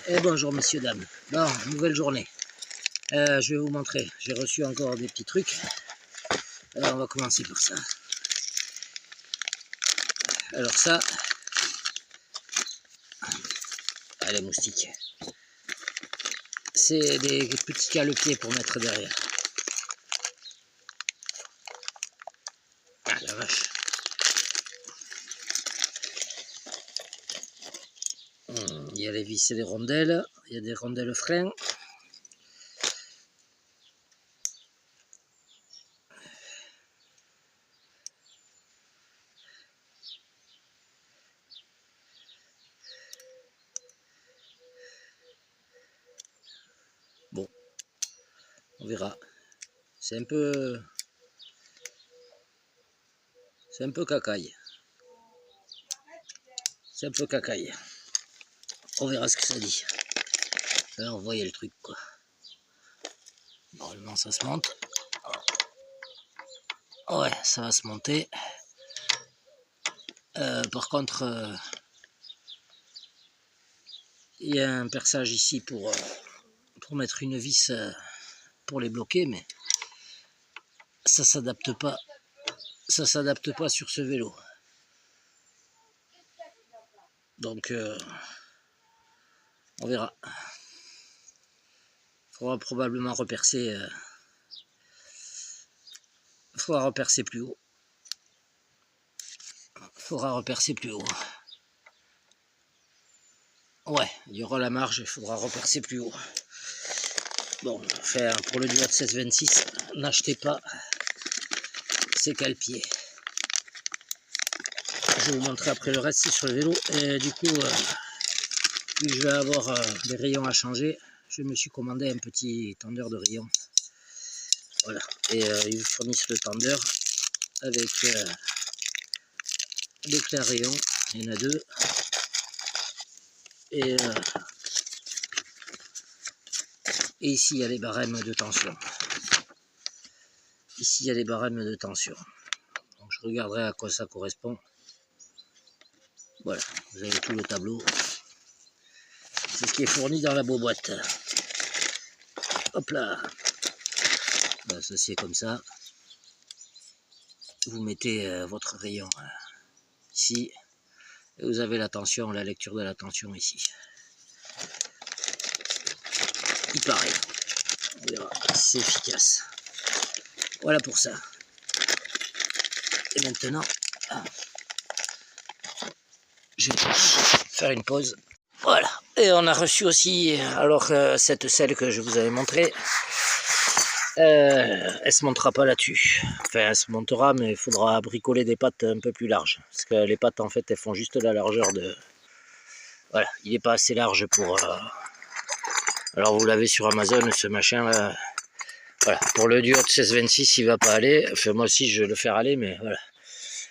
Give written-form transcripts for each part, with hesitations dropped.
Et bonjour messieurs, dames. Bon, nouvelle journée. Je vais vous montrer. J'ai reçu encore des petits trucs. Alors on va commencer par ça. Alors ça, les moustiques. C'est des petits cale-pieds pour mettre derrière. Ah la vache. Il y a les vis et les rondelles. Il y a des rondelles freins. Bon, on verra. C'est un peu cacaille. C'est un peu cacaille. On verra ce que ça dit. Là, on voyait le truc, quoi. Normalement, ça se monte. Ouais, ça va se monter. Par contre, il y a un perçage ici pour mettre une vis pour les bloquer, mais ça s'adapte pas. Ça s'adapte pas sur ce vélo. Donc, on verra. Il faudra probablement repercer. Il faudra repercer plus haut. Il faudra repercer plus haut. Ouais, il y aura la marge, il faudra repercer plus haut. Bon, enfin, pour le Duat 1626, n'achetez pas ces cale-pieds. Je vais vous montrer après le reste, c'est sur le vélo. Et du coup, vu que je vais avoir des rayons à changer, je me suis commandé un petit tendeur de rayons. Voilà, et ils vous fournissent le tendeur avec des clés à rayons, il y en a deux. Et ici, il y a les barèmes de tension. Ici, il y a les barèmes de tension. Donc, je regarderai à quoi ça correspond. Voilà, vous avez tout le tableau. C'est ce qui est fourni dans la boîte. Hop là. Ben, ça, c'est comme ça. Vous mettez votre rayon ici. Et vous avez la tension, la lecture de la tension ici. Il paraît. On verra. C'est efficace. Voilà pour ça. Et maintenant, je vais faire une pause. Voilà. Et on a reçu aussi, alors cette selle que je vous avais montrée, elle se montera pas là-dessus. Enfin, elle se montera, mais il faudra bricoler des pattes un peu plus larges. Parce que les pattes, en fait, elles font juste la largeur de... Voilà, il n'est pas assez large pour... Alors, vous l'avez sur Amazon, ce machin-là. Voilà, pour le Duat 1626, il va pas aller. Enfin, moi aussi, je vais le faire aller, mais voilà.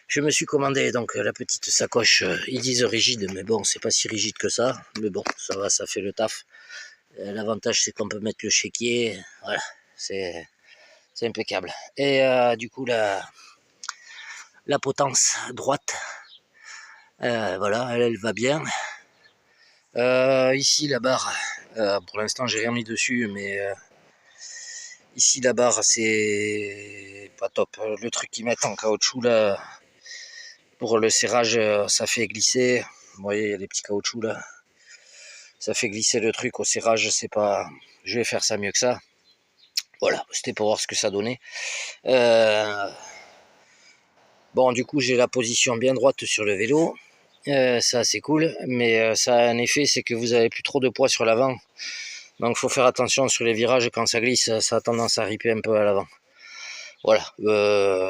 Je me suis commandé donc la petite sacoche, ils disent rigide, mais bon, c'est pas si rigide que ça. Mais bon, ça va, ça fait le taf. L'avantage, c'est qu'on peut mettre le chéquier. Voilà, c'est impeccable. Et du coup, la potence droite, voilà, elle va bien. Ici, la barre, pour l'instant, j'ai rien mis dessus, mais ici, la barre, c'est pas top. Le truc qu'ils mettent en caoutchouc, là, pour le serrage, ça fait glisser. Vous voyez, il y a des petits caoutchoucs, là. Ça fait glisser le truc au serrage, c'est pas... Je vais faire ça mieux que ça. Voilà, c'était pour voir ce que ça donnait. Bon, du coup, j'ai la position bien droite sur le vélo. Ça, c'est cool. Mais ça a un effet, c'est que vous avez plus trop de poids sur l'avant. Donc, il faut faire attention sur les virages. Quand ça glisse, ça a tendance à riper un peu à l'avant. Voilà.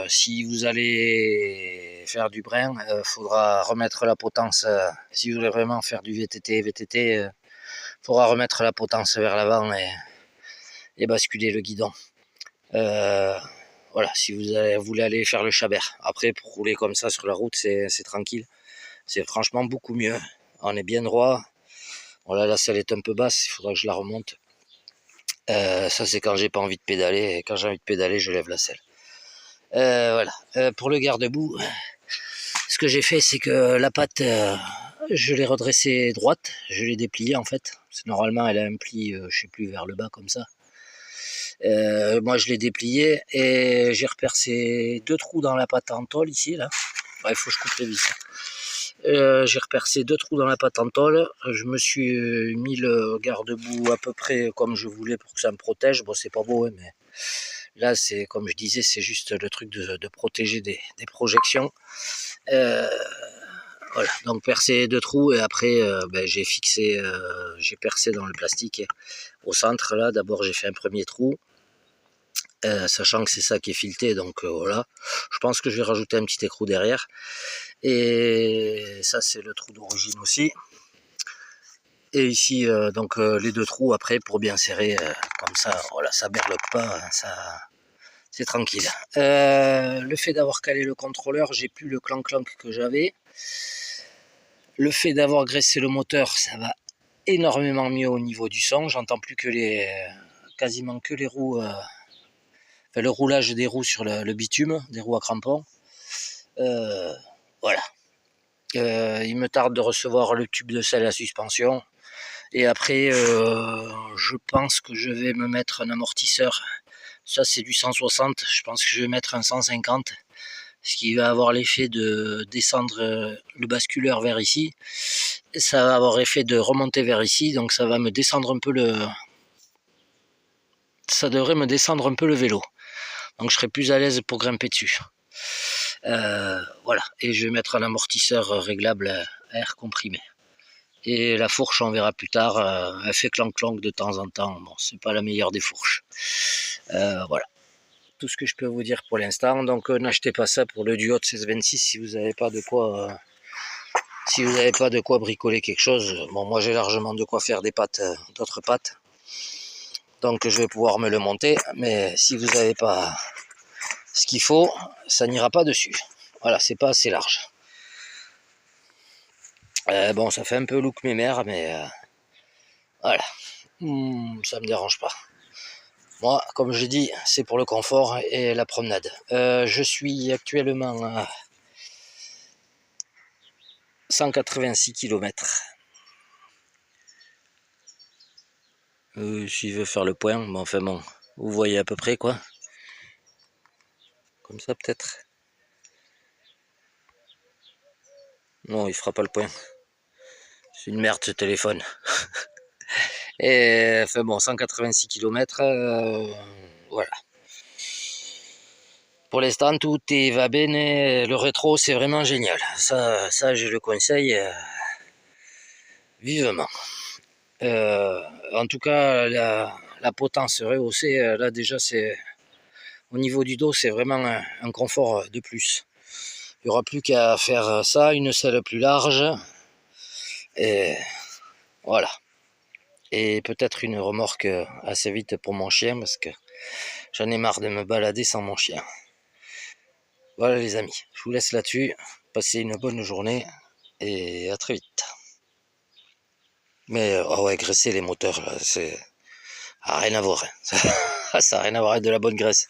Si vous allez faire du brin, faudra remettre la potence. Si vous voulez vraiment faire du VTT, faudra remettre la potence vers l'avant et basculer le guidon. Voilà, si vous voulez aller faire le chabert. Après, pour rouler comme ça sur la route, c'est tranquille. C'est franchement beaucoup mieux. On est bien droit. Voilà, la selle est un peu basse, il faudra que je la remonte. Ça, c'est quand j'ai pas envie de pédaler. Et quand j'ai envie de pédaler, je lève la selle. Voilà. Pour le garde-boue, ce que j'ai fait, c'est que la patte je l'ai redressée droite, je l'ai dépliée en fait. Normalement elle a un pli, je sais plus, vers le bas comme ça. Moi je l'ai dépliée et j'ai repercé 2 trous dans la pâte en tôle ici là. Ouais, il faut que je coupe les vis. J'ai repercé 2 trous dans la pâte en tôle. Je me suis mis le garde-boue à peu près comme je voulais pour que ça me protège. Bon, c'est pas beau, hein, mais là, c'est comme je disais, c'est juste le truc de protéger des projections. Voilà, donc percé 2 trous et après j'ai fixé, j'ai percé dans le plastique au centre là. D'abord j'ai fait un premier trou, sachant que c'est ça qui est fileté, donc voilà. Je pense que je vais rajouter un petit écrou derrière. Et ça c'est le trou d'origine aussi. Et ici donc les 2 trous après pour bien serrer, comme ça, voilà, ça berloque pas, hein, ça c'est tranquille. Le fait d'avoir calé le contrôleur, j'ai plus le clank-clank que j'avais. Le fait d'avoir graissé le moteur, ça va énormément mieux au niveau du son. J'entends plus que quasiment que les roues, enfin, le roulage des roues sur le bitume, des roues à crampons. Voilà. Il me tarde de recevoir le tube de sel à suspension. Et après, je pense que je vais me mettre un amortisseur. Ça, c'est du 160. Je pense que je vais mettre un 150. Ce qui va avoir l'effet de descendre le basculeur vers ici. Et ça va avoir l'effet de remonter vers ici. Donc ça va me descendre un peu ça devrait me descendre un peu le vélo. Donc je serai plus à l'aise pour grimper dessus. Voilà. Et je vais mettre un amortisseur réglable à air comprimé. Et la fourche, on verra plus tard, elle fait clank-clank de temps en temps. Bon, c'est pas la meilleure des fourches. Voilà. Tout ce que je peux vous dire pour l'instant. Donc n'achetez pas ça pour le Duo de 1626 si vous n'avez pas de quoi bricoler quelque chose. Bon, moi j'ai largement de quoi faire des pâtes, d'autres pâtes. Donc je vais pouvoir me le monter. Mais si vous n'avez pas ce qu'il faut, ça n'ira pas dessus. Voilà, c'est pas assez large. Bon, ça fait un peu look mémère, mais voilà. Ça me dérange pas. Moi, comme je dis, c'est pour le confort et la promenade. Je suis actuellement à 186 km. S'il veut faire le point, mais enfin bon, vous voyez à peu près quoi. Comme ça peut-être. Non, il fera pas le point. C'est une merde ce téléphone. Et enfin bon, 186 km, voilà. Pour l'instant, tout va bene. Le rétro, c'est vraiment génial. Ça je le conseille vivement. En tout cas, la potence rehaussée, là déjà, c'est au niveau du dos, c'est vraiment un confort de plus. Il n'y aura plus qu'à faire ça, une selle plus large. Et voilà. Et peut-être une remorque assez vite pour mon chien, parce que j'en ai marre de me balader sans mon chien. Voilà les amis, je vous laisse là-dessus. Passez une bonne journée et à très vite. Mais oh ouais, graisser les moteurs, là, c'est rien à voir. Ça n'a rien à voir avec de la bonne graisse.